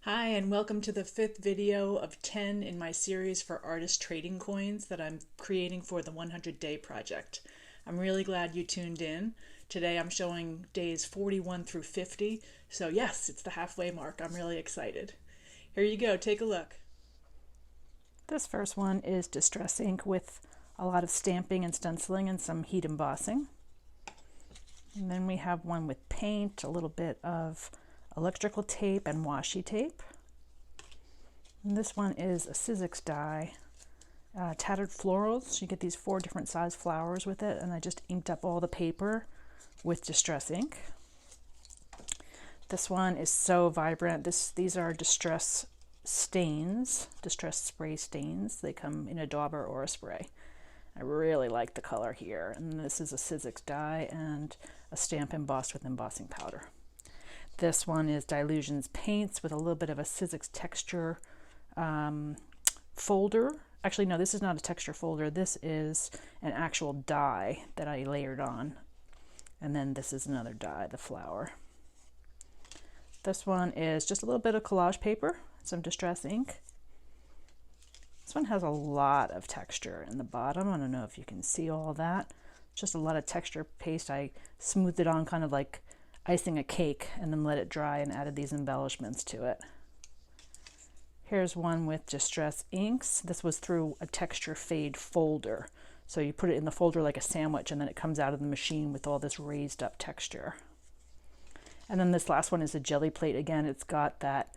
Hi, and welcome to the fifth video of 10 in my series for artist trading coins that I'm creating for the 100-day project. I'm really glad you tuned in. Today I'm showing days 41 through 50, so yes, it's the halfway mark. I'm really excited. Here you go, take a look. This first one is distress ink with a lot of stamping and stenciling and some heat embossing. And then we have one with paint, a little bit of electrical tape and washi tape. And this one is a Sizzix die, tattered florals. You get these 4 different size flowers with it, and I just inked up all the paper with distress ink. This one is so vibrant. These are distress stains, distress spray stains. They come in a dauber or a spray. I really like the color here. And this is a Sizzix die and a stamp embossed with embossing powder. This one is Dilutions Paints with a little bit of a Sizzix texture folder. Actually, no, this is not a texture folder. This is an actual die that I layered on. And then this is another die, the flower. This one is just a little bit of collage paper, some distress ink. This one has a lot of texture in the bottom. I don't know if you can see all that. Just a lot of texture paste. I smoothed it on kind of like icing a cake and then let it dry and added these embellishments to it. Here's one with distress inks. This was through a texture fade folder. So you put it in the folder like a sandwich and then it comes out of the machine with all this raised up texture. And then this last one is a jelly plate. Again, it's got that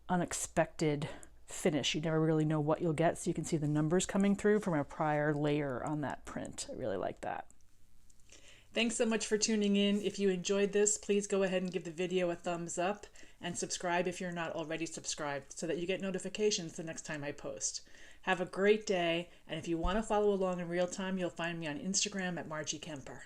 unexpected finish. You never really know what you'll get, so you can see the numbers coming through from a prior layer on that print. I really like that. Thanks so much for tuning in. If you enjoyed this, please go ahead and give the video a thumbs up and subscribe if you're not already subscribed so that you get notifications the next time I post. Have a great day, and if you want to follow along in real time, you'll find me on Instagram at Marjie Kemper.